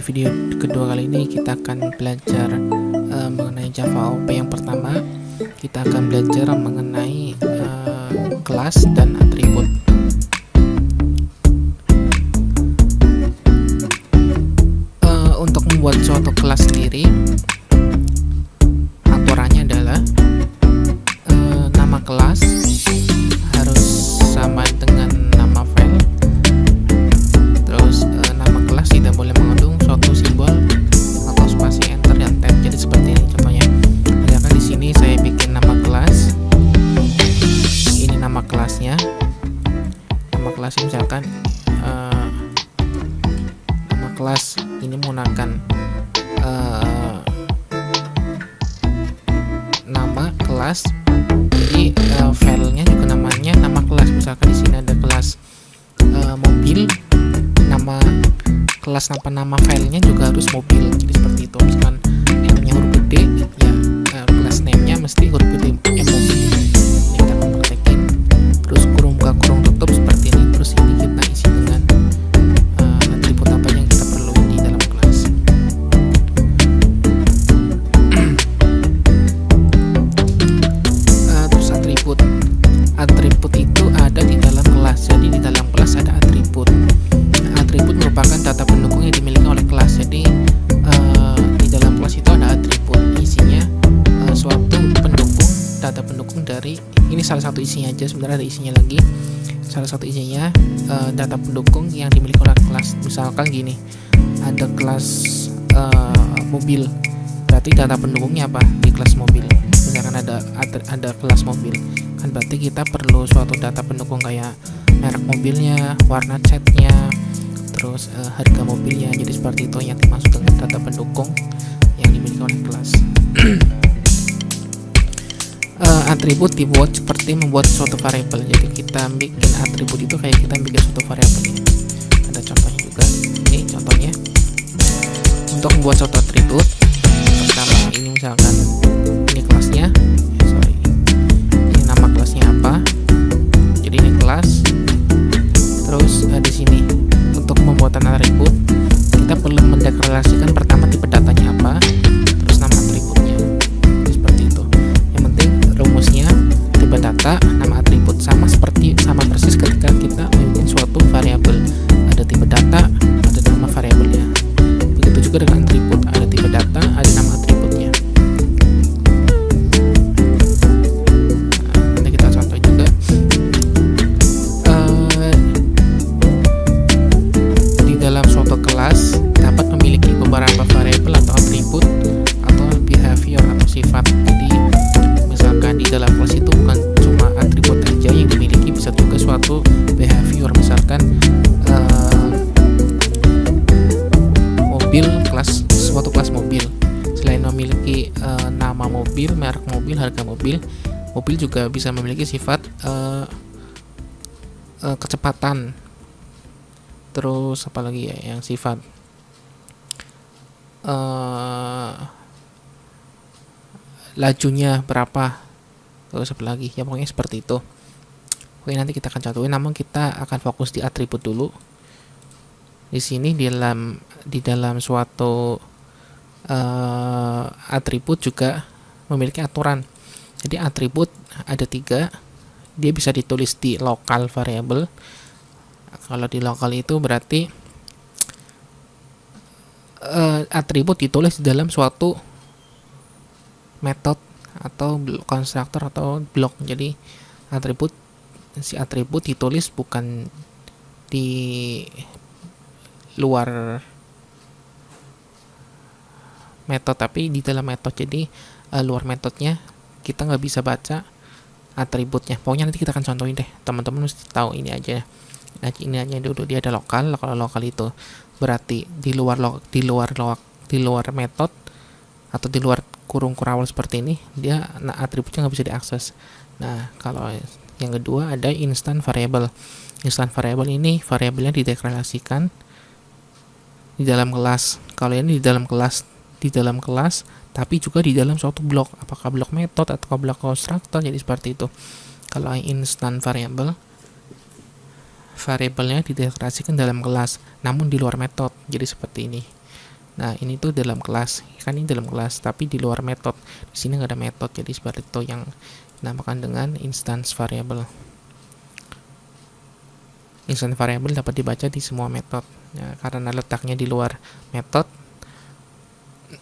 video kedua kali ini kita akan belajar mengenai Java OOP. Yang pertama, kita akan belajar mengenai kelas dan atribut. Untuk membuat suatu kelas sendiri, aturannya adalah nama kelas harus sama dengan nama file. Terus nama kelas tidak boleh mengandung suatu simbol atau spasi enter dan tab. Jadi seperti ini contohnya. Misalkan di sini saya bikin nama kelas. Ini nama kelasnya. Nama kelasnya misalkan nama kelas ini menggunakan nama kelas. Jadi filenya juga namanya nama kelas. Misalkan di sini ada kelas mobil, nama kelas nama filenya juga harus mobil. Jadi seperti itu. Misalkan n-nya huruf gede, ya kelas name-nya mesti huruf gede mobil. Ini kita akan praktekin. Terus kurung buka kurung tutup seperti ini. Terus ini kita isi dengan atribut apa yang kita perlu di dalam kelas. Terus atribut itu ada di dalam kelas. Jadi di dalam kelas ada atribut. Atribut merupakan data pendukung yang dimiliki oleh kelas. Jadi di dalam kelas itu ada atribut, isinya suatu pendukung, data pendukung dari ini salah satu isinya aja. Sebenarnya ada isinya lagi. Salah satu isinya data pendukung yang dimiliki oleh kelas. Misalkan gini, ada kelas mobil, berarti data pendukungnya apa di kelas mobil. Misalkan ada kelas mobil, kan berarti kita perlu suatu data pendukung kayak merek mobilnya, warna catnya, terus harga mobilnya. Jadi seperti itu yang dimaksud dengan data pendukung yang dimiliki oleh kelas. Atribut dibuat seperti membuat suatu variabel. Jadi kita bikin atribut itu kayak kita bikin suatu variabel ini. Ada contohnya juga. Ini contohnya. Untuk membuat suatu atribut, pertama ini misalkan ini kelasnya. Ini nama kelasnya apa? Jadi ini kelas. Terus di sini untuk pembuatan atribut kita perlu mendeklarasikan pertama tipe datanya apa, terus nama atributnya. Seperti itu. Yang penting rumusnya tipe data, nama atribut sama persis ketika kita membuat suatu variabel. Ada tipe data, ada nama variabelnya. Begitu juga dengan atribut, ada tipe data, ada nama atributnya. Nanti kita contoh juga. Di dalam suatu kelas dapat memiliki beberapa variabel atau atribut atau behavior atau sifat. Jadi misalkan di dalam kelas itu bukan cuma atribut aja yang dimiliki, bisa juga suatu behavior. Misalkan mobil, suatu kelas mobil, selain memiliki nama mobil, merek mobil, harga mobil, mobil juga bisa memiliki sifat kecepatan. Terus apalagi ya yang sifat lajunya berapa, terus apa lagi ya, pokoknya seperti itu. Oke, nanti kita akan contohin, namun kita akan fokus di atribut dulu. Di sini di dalam suatu atribut juga memiliki aturan. Jadi atribut ada 3, dia bisa ditulis di lokal variable. Kalau di lokal itu berarti atribut ditulis di dalam suatu metode atau konstruktor atau blok. Jadi si atribut ditulis bukan di luar metode tapi di dalam metode. Jadi luar metodenya kita nggak bisa baca atributnya. Pokoknya nanti kita akan contohin deh, teman-teman mesti tahu ini aja. Nah, ini aja dulu, dia ada lokal. Kalau lokal itu berarti di luar metode atau di luar kurung kurawal seperti ini, dia atributnya nggak bisa diakses. Nah, kalau yang kedua ada instant variable. Instant variable ini variabelnya dideklarasikan di dalam kelas. Kalau ini di dalam kelas, tapi juga di dalam suatu blok, apakah blok metode atau blok konstruktor. Jadi seperti itu. Kalau instant variable, variabelnya dideklarasikan dalam kelas, namun di luar metode. Jadi seperti ini. Nah, ini tuh dalam kelas, kan ini dalam kelas, tapi di luar metode. Di sini nggak ada metode, jadi seperti itu yang dinamakan dengan instance variable. Instance variable dapat dibaca di semua metode. Nah, karena letaknya di luar metode,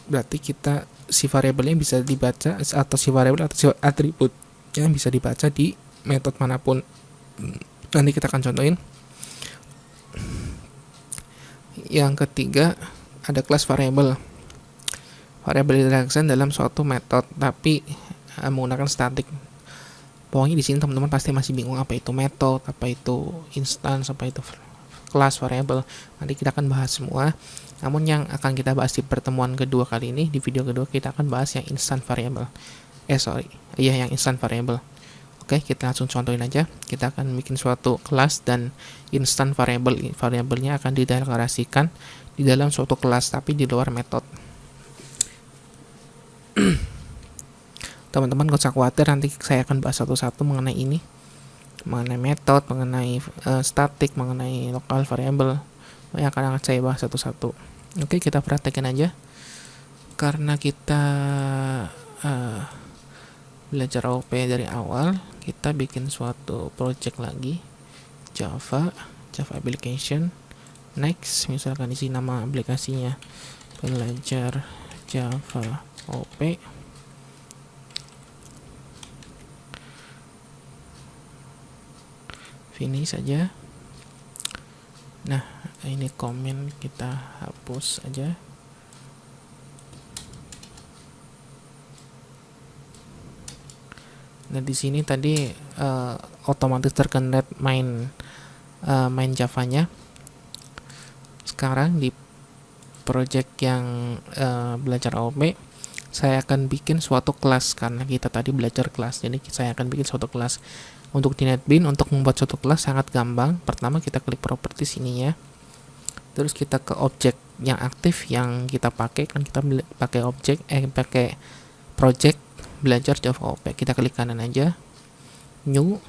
berarti kita si variabelnya bisa dibaca, atau si variabel atau si atribut yang bisa dibaca di metode manapun. Nanti kita akan contohin. Yang ketiga, ada kelas variable. Variabel diletakkan dalam suatu metode, tapi menggunakan static. Pokoknya di sini teman-teman pasti masih bingung apa itu metode, apa itu instance, apa itu kelas variable. Nanti kita akan bahas semua. Namun yang akan kita bahas di pertemuan kedua kali ini, di video kedua, kita akan bahas yang instant variable. Yang instant variable. Oke, kita langsung contohin aja. Kita akan bikin suatu kelas dan instant variable. Variabelnya akan dideklarasikan di dalam suatu kelas, tapi di luar metode. Teman-teman gak usah khawatir, nanti saya akan bahas satu-satu mengenai ini, mengenai metode, mengenai static, mengenai local variable. Yang akan saya bahas satu-satu. Oke, kita praktekin aja. Karena kita belajar OOP dari awal, kita bikin suatu project lagi, Java application. Next, misalkan isi nama aplikasinya belajar Java OP. Finish saja. Nah, ini komen kita hapus aja. Nah, di sini tadi otomatis tergenerate main Java-nya. Sekarang di project yang belajar AOP, saya akan bikin suatu kelas, karena kita tadi belajar kelas, jadi saya akan bikin suatu kelas. Untuk di NetBeans, untuk membuat suatu kelas sangat gampang. Pertama kita klik properties ini ya, terus kita ke objek yang aktif yang kita pakai, kan kita pakai pakai project belajar Java OP. Kita klik kanan aja, new,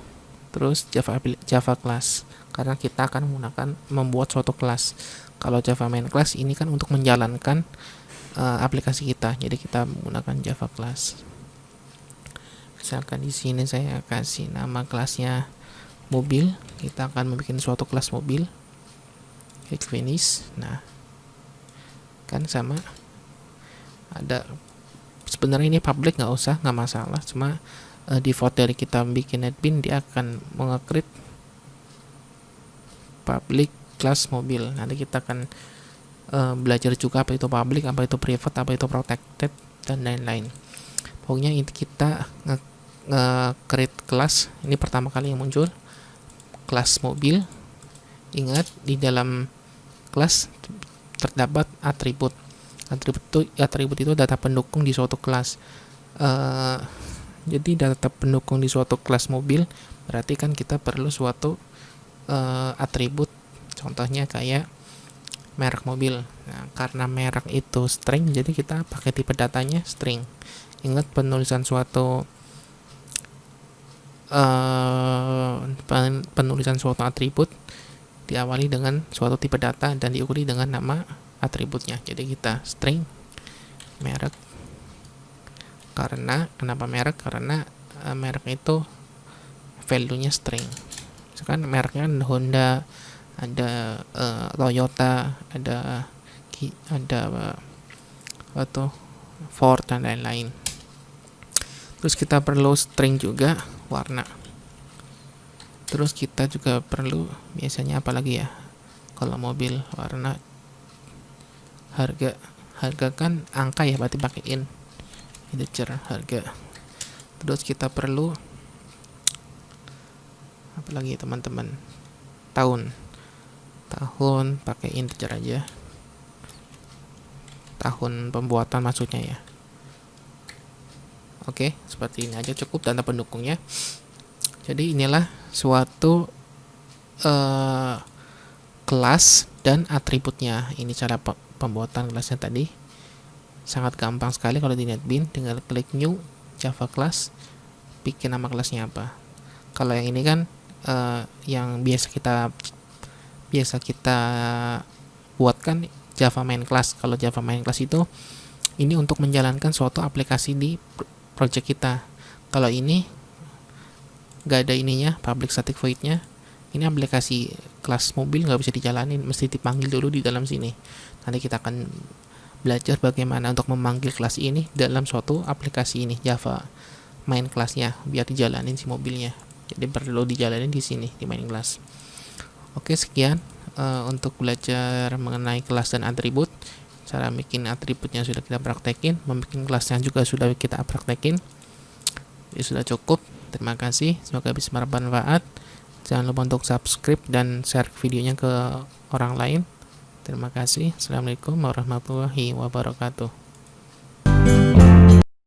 terus Java class, karena kita akan menggunakan membuat suatu kelas. Kalau Java main class ini kan untuk menjalankan aplikasi kita, jadi kita menggunakan Java class. Misalkan di sini saya kasih nama kelasnya mobil, kita akan membuat suatu kelas mobil. Klik finish. Nah, kan sama, ada, sebenarnya ini public, nggak usah, nggak masalah, cuma default dari kita bikin NetBeans dia akan menge-create public class mobil. Nanti kita akan belajar juga apa itu public, apa itu private, apa itu protected, dan lain-lain. Pokoknya ini kita nge-create kelas. Ini pertama kali yang muncul kelas mobil. Ingat, di dalam kelas terdapat atribut. Atribut itu data pendukung di suatu kelas. Jadi data pendukung di suatu kelas mobil, berarti kan kita perlu suatu atribut. Contohnya kayak merek mobil. Nah, karena merek itu string, jadi kita pakai tipe datanya string. Ingat, penulisan suatu atribut diawali dengan suatu tipe data dan diikuti dengan nama atributnya. Jadi kita string merek. Kenapa merek? Karena merek itu value-nya string. Misalkan mereknya ada Honda, ada Toyota, ada Ford, dan lain-lain. Terus kita perlu string juga warna. Terus kita juga perlu biasanya apa lagi ya? Kalau mobil, warna, harga kan angka ya, berarti pakai integer harga. Terus kita perlu apa lagi teman-teman? Tahun pakai integer aja. Tahun pembuatan maksudnya ya. Oke, seperti ini aja cukup data pendukungnya. Jadi inilah suatu kelas dan atributnya. Ini cara pembuatan kelasnya tadi. Sangat gampang sekali kalau di NetBeans, tinggal klik new Java class, bikin nama kelasnya apa. Kalau yang ini kan yang biasa kita buatkan Java main class. Kalau Java main class itu ini untuk menjalankan suatu aplikasi di project kita. Kalau ini nggak ada ininya, public static void-nya. Ini aplikasi kelas mobil nggak bisa dijalanin, mesti dipanggil dulu di dalam sini. Nanti kita akan belajar bagaimana untuk memanggil kelas ini dalam suatu aplikasi ini, Java main kelasnya, biar dijalanin si mobilnya. Jadi perlu dijalanin di sini, di main class. Oke, sekian untuk belajar mengenai kelas dan atribut. Cara bikin atributnya sudah kita praktekin, membuat kelasnya juga sudah kita praktekin. Ini sudah cukup. Terima kasih, semoga bisa bermanfaat. Jangan lupa untuk subscribe dan share videonya ke orang lain. Terima kasih. Assalamualaikum warahmatullahi wabarakatuh.